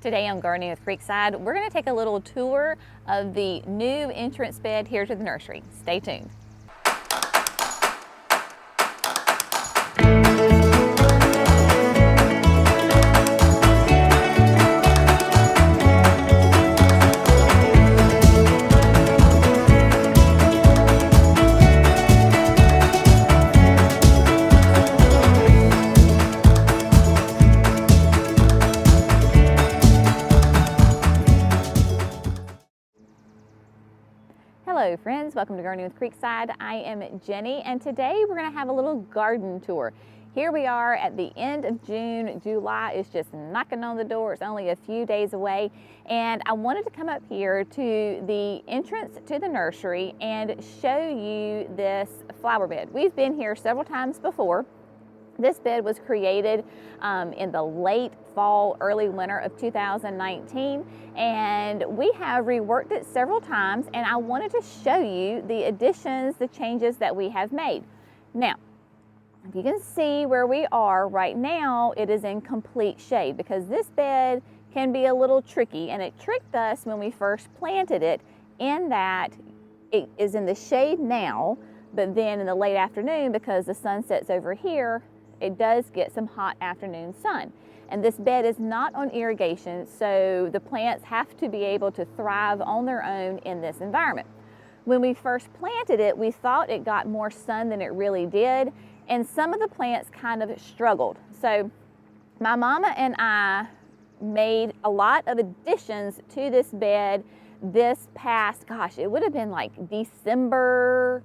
Today on Gardening with Creekside, we're going to take a little tour of the new entrance bed here to the nursery. Stay tuned. Hello friends, welcome to Gardening with Creekside. I am Jenny and today we're going to have a little garden tour. Here we are at the end of June. July is just knocking on the door. It's only a few days away and I wanted to come up here to the entrance to the nursery and show you this flower bed. We've been here several times before. This bed was created in the late fall, early winter of 2019, and we have reworked it several times, and I wanted to show you the additions, the changes that we have made. Now, if you can see where we are right now, it is in complete shade because this bed can be a little tricky, and it tricked us when we first planted it in that it is in the shade now, but then in the late afternoon, because the sun sets over here, it does get some hot afternoon sun. And this bed is not on irrigation, so the plants have to be able to thrive on their own in this environment. When we first planted it, we thought it got more sun than it really did, and some of the plants kind of struggled. So my mama and I made a lot of additions to this bed this past, gosh, it would have been like December,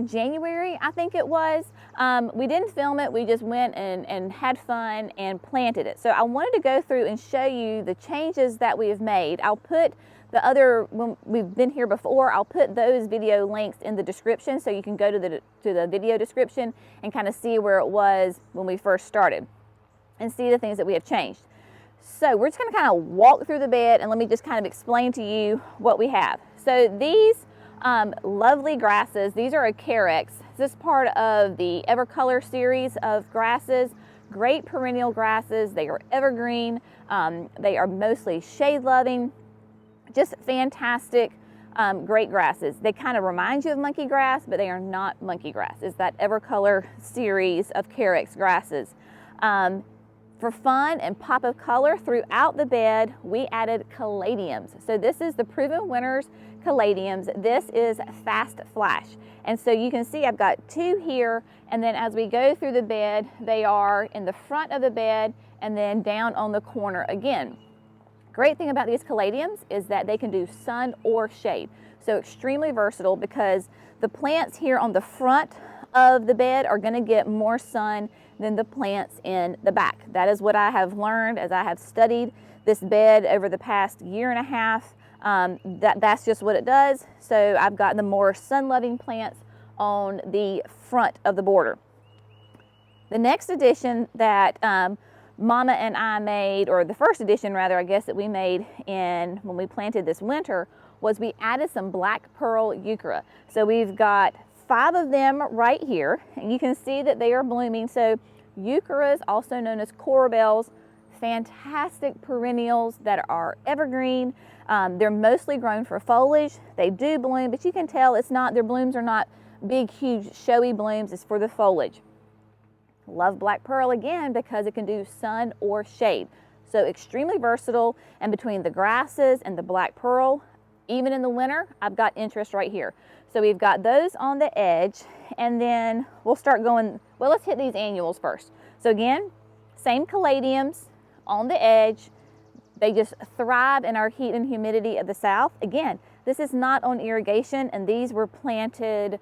January, I think it was. We didn't film it, we just went and had fun and planted it. So I wanted to go through and show you the changes that we have made. I'll put the other, when we've been here before, I'll put those video links in the description so you can go to the video description and kind of see where it was when we first started and see the things that we have changed. So we're just going to kind of walk through the bed and let me just kind of explain to you what we have. So these lovely grasses, these are a Carex. This is part of the EverColor series of grasses. Great perennial grasses. They are evergreen. They are mostly shade loving. Just fantastic, great grasses. They kind of remind you of monkey grass, but they are not monkey grass. It's that EverColor series of Carex grasses. For fun and pop of color throughout the bed, we added Caladiums. So this is the Proven Winners Caladiums. This is Fast Flash. And so you can see I've got two here, and then as we go through the bed, they are in the front of the bed and then down on the corner again. Great thing about these Caladiums is that they can do sun or shade. So extremely versatile because the plants here on the front of the bed are going to get more sun than the plants in the back. That is what I have learned as I have studied this bed over the past year and a half. That's just what it does. So I've got the more sun-loving plants on the front of the border. The next addition that Mama and I made, or the first addition rather, I guess, that we made when we planted this winter, was we added some black pearl Heuchera. So we've got 5 of them right here, and you can see that they are blooming. So Heucheras, also known as corbels, fantastic perennials that are evergreen. They're mostly grown for foliage. They do bloom, but you can tell it's not, their blooms are not big, huge, showy blooms. It's for the foliage. Love black pearl again because it can do sun or shade. So extremely versatile, and between the grasses and the black pearl, even in the winter, I've got interest right here. So we've got those on the edge, and then we'll start going, well, let's hit these annuals first. So again, same Caladiums on the edge. They just thrive in our heat and humidity of the south. Again, this is not on irrigation, and these were planted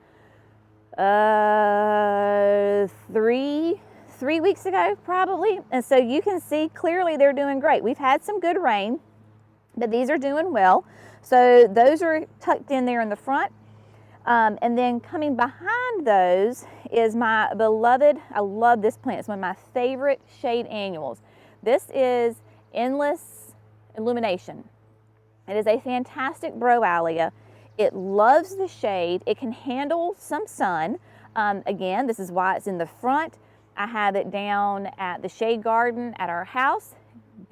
3 weeks ago probably. And so you can see clearly they're doing great. We've had some good rain, but these are doing well. So those are tucked in there in the front. And then coming behind those is my beloved, I love this plant. It's one of my favorite shade annuals. This is Illumination. It is a fantastic broalia. It loves the shade. It can handle some sun. Again, this is why it's in the front. I have it down at the shade garden at our house.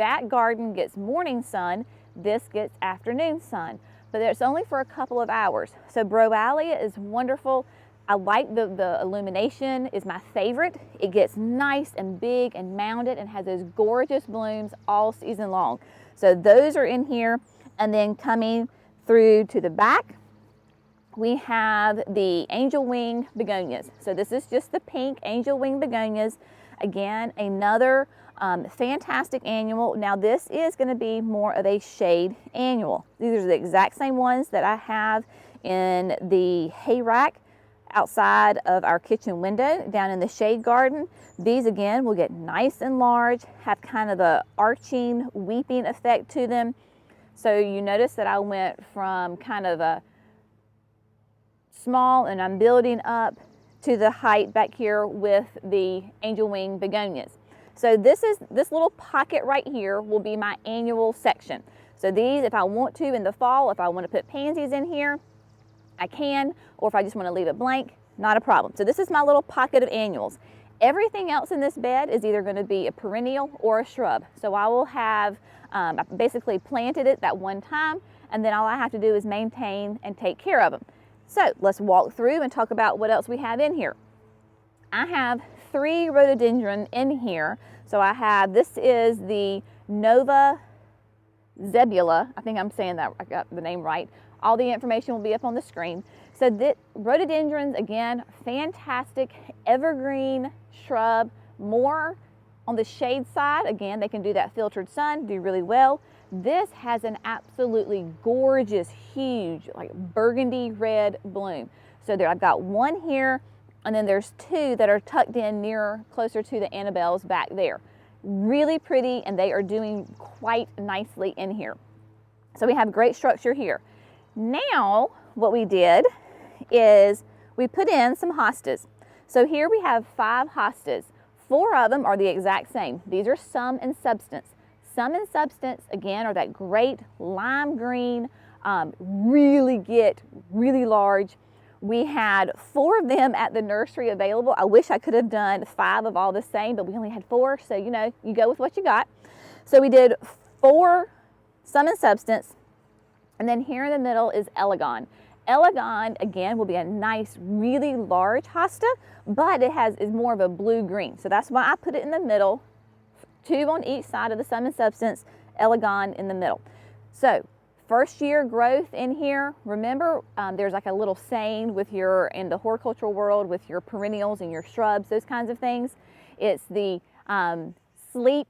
that garden gets morning sun, this gets afternoon sun, but it's only for a couple of hours. So Broalia is wonderful. I like the Illumination is my favorite. It gets nice and big and mounded and has those gorgeous blooms all season long. So those are in here. And then coming through to the back, we have the angel wing begonias. So this is just the pink angel wing begonias. Again, another fantastic annual. Now this is going to be more of a shade annual. These are the exact same ones that I have in the hay rack outside of our kitchen window down in the shade garden. These again will get nice and large, have kind of a arching, weeping effect to them. So you notice that I went from kind of a small and I'm building up to the height back here with the angel wing begonias. So this little pocket right here will be my annual section. So these, if I want to in the fall, if I want to put pansies in here, I can, or if I just want to leave it blank, not a problem. So this is my little pocket of annuals. Everything else in this bed is either going to be a perennial or a shrub. So I will have, I basically planted it that one time, and then all I have to do is maintain and take care of them. So let's walk through and talk about what else we have in here. I have 3 rhododendron in here. So I have, this is the Nova Zebula. I think I'm saying that, I got the name right. All the information will be up on the screen. So the rhododendrons, again, fantastic evergreen shrub, more on the shade side. Again, they can do that filtered sun, do really well. This has an absolutely gorgeous, huge, like burgundy red bloom. So there, I've got one here, and then there's 2 that are tucked in near, closer to the Annabelles back there. Really pretty, and they are doing quite nicely in here. So we have great structure here. Now, what we did is we put in some hostas. So here we have 5 hostas. 4 of them are the exact same. These are Sum and Substance. Sum and Substance, again, are that great lime green, really get really large. We had 4 of them at the nursery available. I wish I could have done 5 of all the same, but we only had 4, so you know, you go with what you got. So we did 4 Sum and Substance, and then here in the middle is Elegans. Elegans, again, will be a nice, really large hosta, but it is more of a blue-green. So that's why I put it in the middle, 2 on each side of the Sum and Substance, Elegans in the middle. So first year growth in here, remember there's like a little saying with your, in the horticultural world, with your perennials and your shrubs, those kinds of things. It's the sleep,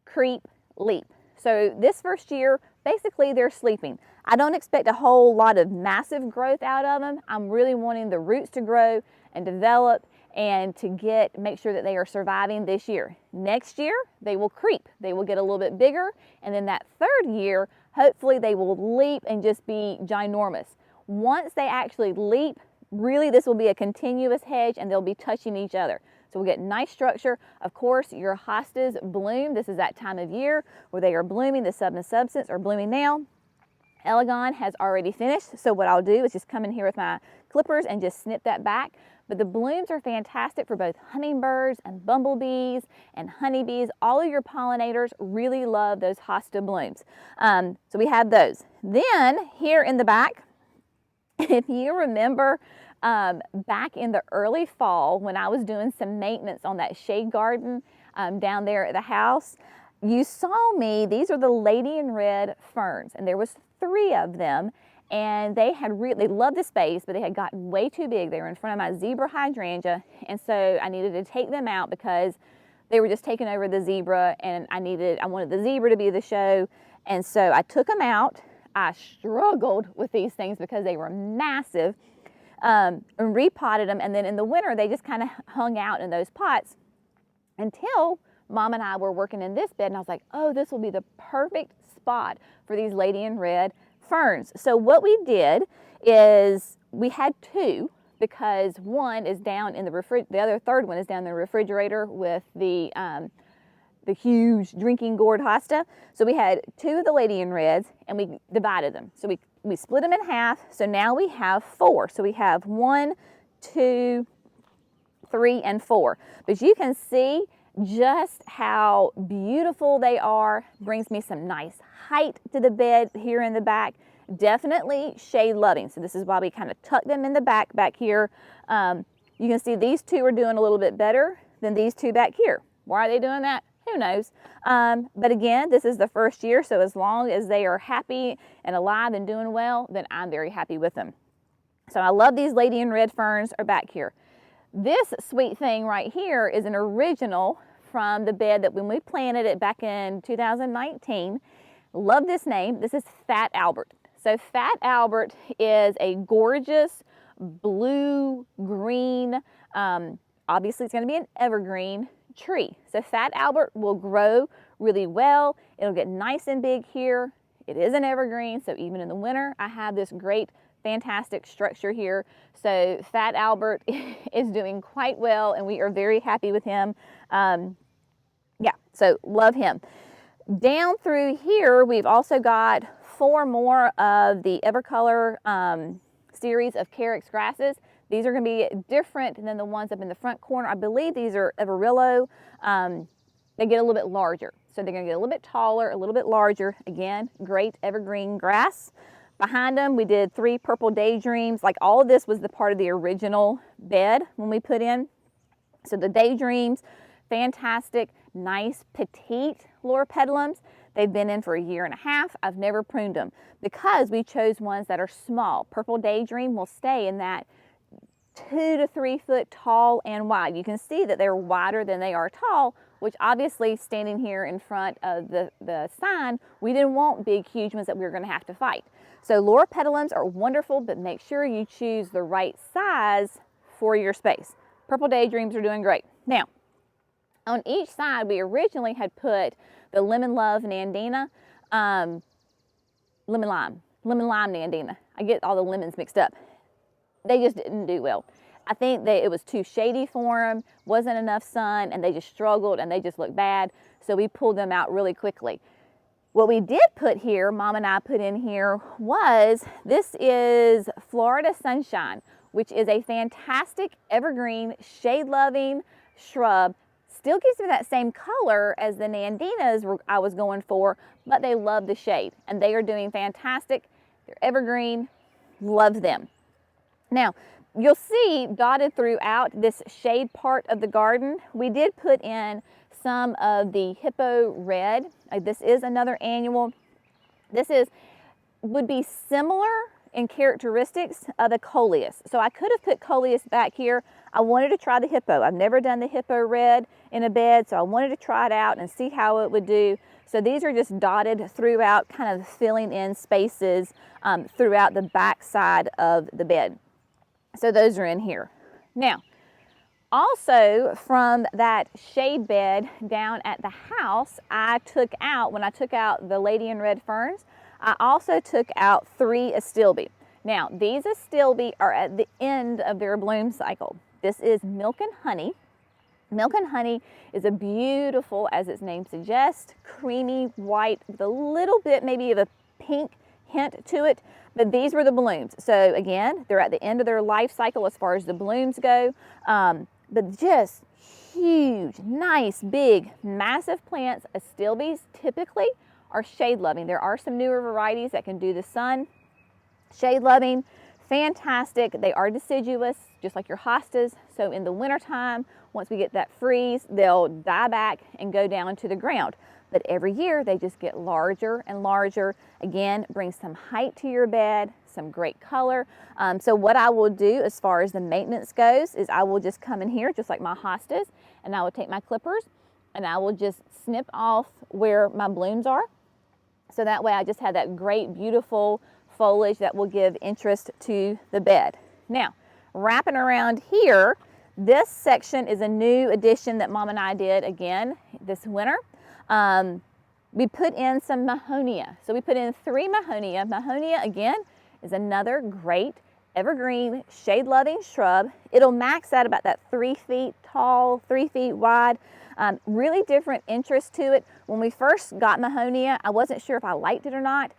creep, leap. So this first year, basically they're sleeping. I don't expect a whole lot of massive growth out of them. I'm really wanting the roots to grow and develop and to make sure that they are surviving this year. Next year, they will creep. They will get a little bit bigger, and then that 3rd year, hopefully they will leap and just be ginormous. Once they actually leap, really this will be a continuous hedge and they'll be touching each other. So we'll get nice structure. Of course, your hostas bloom. This is that time of year where they are blooming. The Sum and Substance are blooming now. Elegans has already finished. So what I'll do is just come in here with my clippers and just snip that back. But the blooms are fantastic for both hummingbirds and bumblebees and honeybees. All of your pollinators really love those hosta blooms. So we have those. Then here in the back, if you remember back in the early fall when I was doing some maintenance on that shade garden down there at the house, you saw me, these are the lady in red ferns, and there was 3 of them. And they loved the space, but they had gotten way too big. They were in front of my zebra hydrangea, and so I needed to take them out because they were just taking over the zebra, and I wanted the zebra to be the show. And so I took them out. I struggled with these things because they were massive, and repotted them. And then in the winter, they just kind of hung out in those pots until Mom and I were working in this bed, and I was like, oh, this will be the perfect spot for these lady in red ferns. So what we did is we had 2 because one is down in the the other 3rd one is down in the refrigerator with the huge drinking gourd hosta. So we had 2 of the lady in reds and we divided them. So we split them in half. So now we have 4. So we have 1, 2, 3, and 4. But you can see just how beautiful they are. Brings me some nice height to the bed here in the back. Definitely shade loving. So this is why we kind of tuck them in the back here. You can see these two are doing a little bit better than these two back here. Why are they doing that? Who knows? But again, this is the first year, so as long as they are happy and alive and doing well, then I'm very happy with them. So I love these Lady in Red ferns are back here. This sweet thing right here is an original from the bed that when we planted it back in 2019. Love this name. This is Fat Albert. So Fat Albert is a gorgeous blue-green, obviously it's going to be an evergreen tree. So Fat Albert will grow really well. It'll get nice and big here. It is an evergreen, so even in the winter, I have this great, fantastic structure here. So Fat Albert is doing quite well, and we are very happy with him. Yeah, so love him. Down through here, we've also got 4 more of the EverColor series of Carex grasses. These are going to be different than the ones up in the front corner. I believe these are Everillo. They get a little bit larger. So they're going to get a little bit taller, a little bit larger. Again, great evergreen grass. Behind them, we did 3 purple Daydreams. Like all of this was the part of the original bed when we put in. So the Daydreams, fantastic, nice, petite Loropetalums. They've been in for 1.5 years. I've never pruned them because we chose ones that are small. Purple Daydream will stay in that 2 to 3 foot tall and wide. You can see that they're wider than they are tall, which obviously standing here in front of the sign, we didn't want big, huge ones that we were going to have to fight. So Loropetalums are wonderful, but make sure you choose the right size for your space. Purple Daydreams are doing great. Now, on each side, we originally had put the Lemon Love Nandina, Lemon Lime Nandina. I get all the lemons mixed up. They just didn't do well. I think that it was too shady for them, wasn't enough sun, and they just struggled and they just looked bad. So we pulled them out really quickly. What we did put here, Mom and I put in here, was this is Florida Sunshine, which is a fantastic evergreen, shade-loving shrub. Still gives me that same color as the Nandinas I was going for, but they love the shade and they are doing fantastic. They're evergreen, love them. Now, you'll see dotted throughout this shade part of the garden, we did put in some of the Hippo Red. This is another annual. This would be similar in characteristics of the Coleus. So I could have put Coleus back here. I wanted to try the Hippo. I've never done the Hippo Red in a bed, so I wanted to try it out and see how it would do. So these are just dotted throughout, kind of filling in spaces throughout the back side of the bed. So those are in here. Now, also from that shade bed down at the house, when I took out the Lady in Red ferns, I also took out 3 Astilbe. Now, these Astilbe are at the end of their bloom cycle. This is Milk and Honey. Milk and Honey is a beautiful, as its name suggests, creamy white with a little bit maybe of a pink hint to it, but these were the blooms. So again, they're at the end of their life cycle as far as the blooms go, but just huge, nice, big, massive plants. Astilbes typically are shade loving. There are some newer varieties that can do the sun. Shade loving, fantastic. They are deciduous, just like your hostas. So in the wintertime, once we get that freeze, they'll die back and go down to the ground. But every year they just get larger and larger. Again, bring some height to your bed, some great color. So what I will do as far as the maintenance goes is I will just come in here just like my hostas, and I will take my clippers and I will just snip off where my blooms are. So that way I just have that great, beautiful foliage that will give interest to the bed. Now, wrapping around here, this section is a new addition that Mom and I did again this winter. We put in some Mahonia. So we put in 3 Mahonia. Mahonia, again, is another great evergreen, shade-loving shrub. It'll max out about that 3 feet tall, 3 feet wide. Really different interest to it. When we first got Mahonia, I wasn't sure if I liked it or not.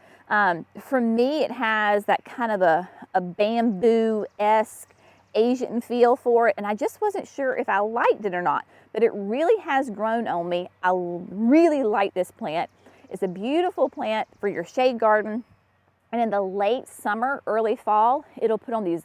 For me, it has that kind of a bamboo-esque Asian feel for it, and I just wasn't sure if I liked it or not, but it really has grown on me. I really like this plant. It's a beautiful plant for your shade garden, and in the late summer, early fall, it'll put on these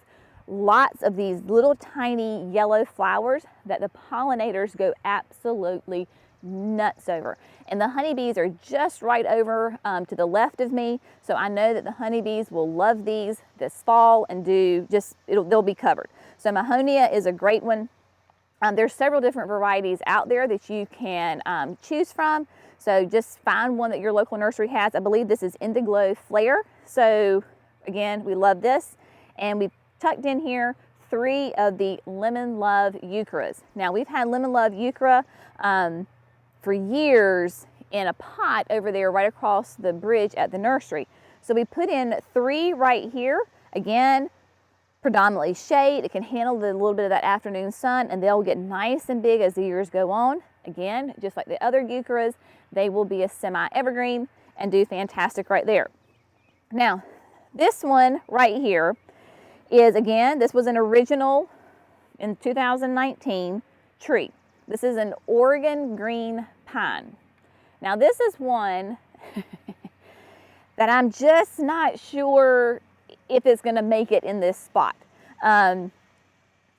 lots of these little tiny yellow flowers that the pollinators go absolutely nuts over. And the honeybees are just right over to the left of me, so I know that the honeybees will love these this fall and they'll be covered. So Mahonia is a great one. There's several different varieties out there that you can choose from, so just find one that your local nursery has. I believe this is Indigo Flare, so again, we love this. And we tucked in here 3 of the Lemon Love Heucheras. Now, we've had Lemon Love Heuchera for years in a pot over there right across the bridge at the nursery. So we put in 3 right here. Again, predominantly shade. It can handle a little bit of that afternoon sun, and they'll get nice and big as the years go on. Again, just like the other Heucheras, they will be a semi-evergreen and do fantastic right there. Now, this one right here is, again, this was an original in 2019 tree. This is an Oregon green pine. Now, this is one that I'm just not sure if it's going to make it in this spot.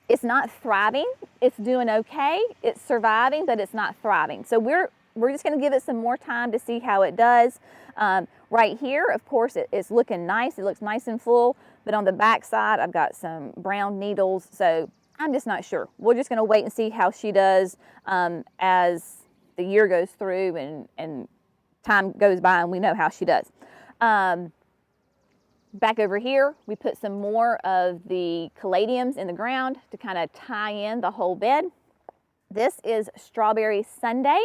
It's not thriving. It's doing okay. It's surviving, but it's not thriving. So we're just going to give it some more time to see how it does. Right here, of course, it's looking nice. It looks nice and full, but on the back side, I've got some brown needles, so I'm just not sure. We're just going to wait and see how she does as the year goes through and time goes by and we know how she does. Back over here, we put some more of the caladiums in the ground to kind of tie in the whole bed. This is Strawberry Sundae,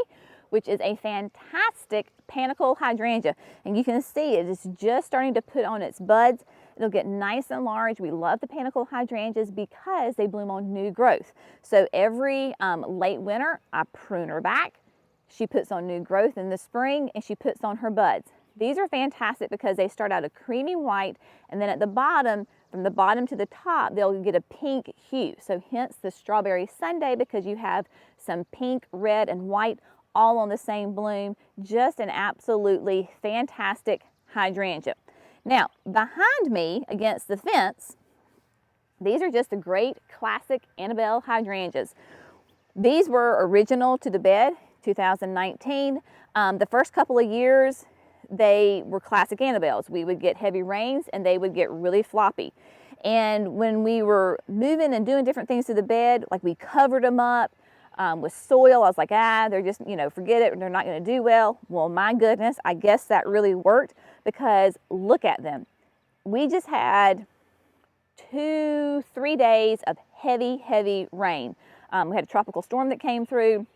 which is a fantastic panicle hydrangea. And you can see it is just starting to put on its buds. It'll get nice and large. We love the panicle hydrangeas because they bloom on new growth. So every late winter, I prune her back. She puts on new growth in the spring, and she puts on her buds. These are fantastic because they start out a creamy white, and then at the bottom, from the bottom to the top, they'll get a pink hue. So hence the Strawberry Sundae, because you have some pink, red, and white all on the same bloom. Just an absolutely fantastic hydrangea. Now, behind me against the fence, these are just a great classic Annabelle hydrangeas. These were original to the bed, 2019. The first couple of years, they were classic Annabelles. We would get heavy rains and they would get really floppy. And when we were moving and doing different things to the bed, like we covered them up with soil, I was like, they're just, forget it, they're not going to do well. Well, my goodness, I guess that really worked, because look at them. We just had 2-3 days of heavy rain. We had a tropical storm that came through.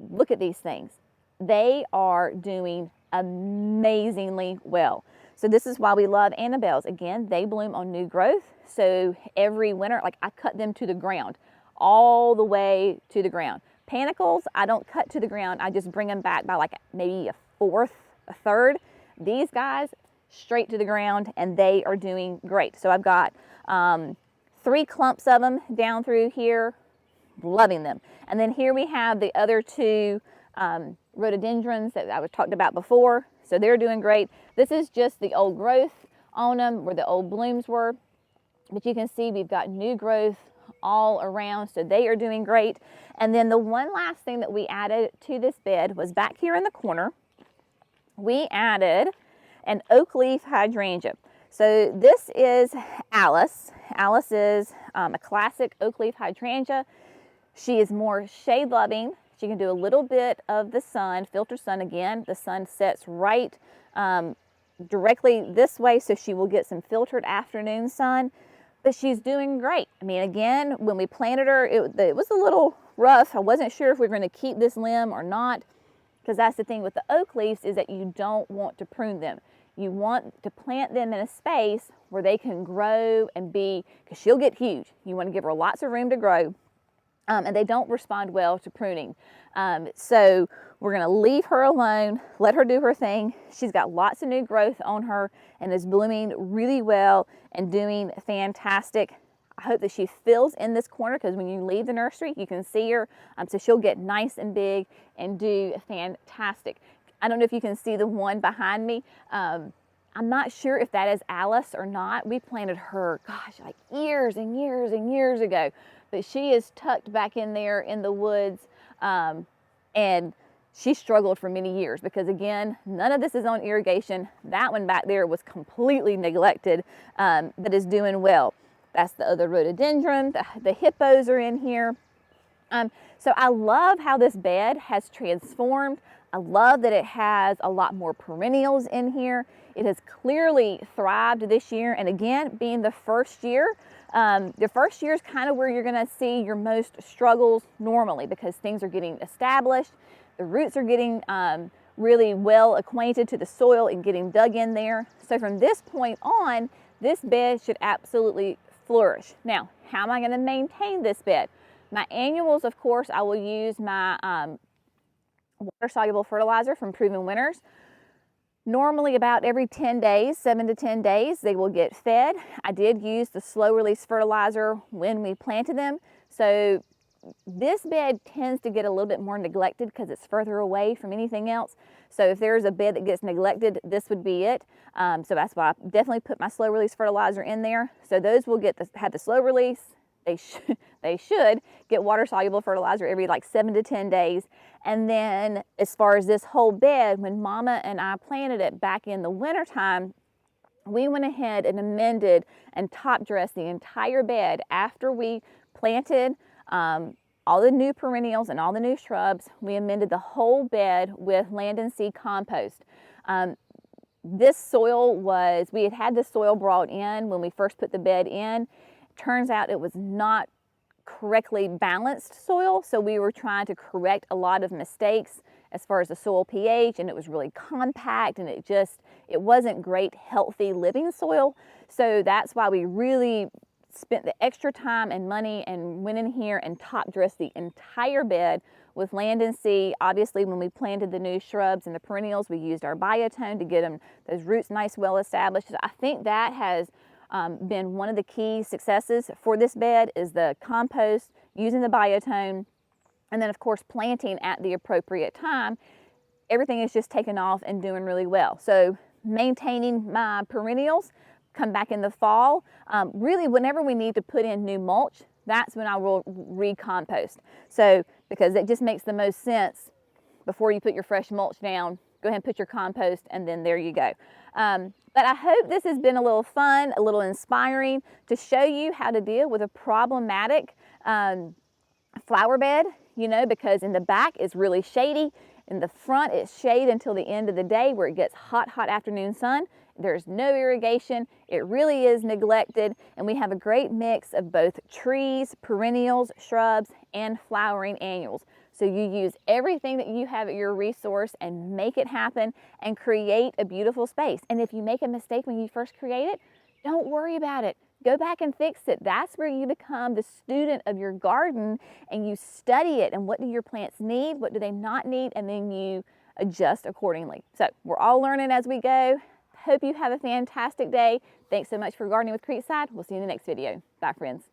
Look at these things. They are doing amazingly well. So this is why we love Annabelles. Again, they bloom on new growth. So every winter, like I cut them to the ground, all the way to the ground. Panicles, I don't cut to the ground. I just bring them back by like maybe a fourth, a third. These guys, straight to the ground, and they are doing great. So I've got 3 clumps of them down through here, loving them. And then here we have the other 2 rhododendrons that I was talked about before. So they're doing great. This is just the old growth on them where the old blooms were. But you can see we've got new growth all around, so they are doing great. And then the one last thing that we added to this bed was back here in the corner. We added an oak leaf hydrangea. So this is Alice. Alice is a classic oak leaf hydrangea. She is more shade loving. She can do a little bit of the sun, filter sun again. The sun sets right directly this way, so she will get some filtered afternoon sun, but she's doing great. I mean, again, when we planted her, it was a little rough. I wasn't sure if we were going to keep this limb or not, because that's the thing with the oak leaves, is that you don't want to prune them. You want to plant them in a space where they can grow and be, because she'll get huge. You want to give her lots of room to grow. And they don't respond well to pruning. So we're going to leave her alone, let her do her thing. She's got lots of new growth on her and is blooming really well and doing fantastic. I hope that she fills in this corner, because when you leave the nursery, you can see her. So she'll get nice and big and do fantastic. I don't know if you can see the one behind me. I'm not sure if that is Alice or not. We planted her, gosh, like years and years and years ago. But she is tucked back in there in the woods. And she struggled for many years because, again, none of this is on irrigation. That one back there was completely neglected, but is doing well. That's the other rhododendron. The hippos are in here. So I love how this bed has transformed. I love that it has a lot more perennials in here. It has clearly thrived this year. And again, being the first year is kind of where you're gonna see your most struggles normally, because things are getting established. The roots are getting really well acquainted to the soil and getting dug in there. So from this point on, this bed should absolutely flourish. Now, how am I gonna maintain this bed? My annuals, of course, I will use my water-soluble fertilizer from Proven Winners. Normally about every 10 days, 7 to 10 days, they will get fed. I did use the slow-release fertilizer when we planted them. So this bed tends to get a little bit more neglected because it's further away from anything else. So if there's a bed that gets neglected, this would be it. So that's why I definitely put my slow-release fertilizer in there. So those will have the slow release. They should get water-soluble fertilizer every like 7 to 10 days. And then as far as this whole bed, when Mama and I planted it back in the wintertime, we went ahead and amended and top dressed the entire bed after we planted all the new perennials and all the new shrubs. We amended the whole bed with land and sea compost. This soil we had this soil brought in when we first put the bed in. Turns out it was not correctly balanced soil, so we were trying to correct a lot of mistakes as far as the soil pH, and it was really compact, and it wasn't great, healthy living soil. So that's why we really spent the extra time and money and went in here and top dressed the entire bed with land and sea. Obviously, when we planted the new shrubs and the perennials, we used our biotone to get those roots nice, well established. I think that has been one of the key successes for this bed, is the compost, using the biotone, and then of course planting at the appropriate time. Everything is just taken off and doing really well. So maintaining my perennials, come back in the fall. Really, whenever we need to put in new mulch, that's when I will recompost. So because it just makes the most sense, before you put your fresh mulch down, go ahead and put your compost, and then there you go. But I hope this has been a little fun, a little inspiring to show you how to deal with a problematic flower bed, because in the back it's really shady. In the front it's shade until the end of the day where it gets hot, hot afternoon sun. There's no irrigation. It really is neglected. And we have a great mix of both trees, perennials, shrubs, and flowering annuals. So you use everything that you have at your resource and make it happen and create a beautiful space. And if you make a mistake when you first create it, don't worry about it. Go back and fix it. That's where you become the student of your garden, and you study it. And what do your plants need? What do they not need? And then you adjust accordingly. So we're all learning as we go. Hope you have a fantastic day. Thanks so much for gardening with Creekside. We'll see you in the next video. Bye, friends.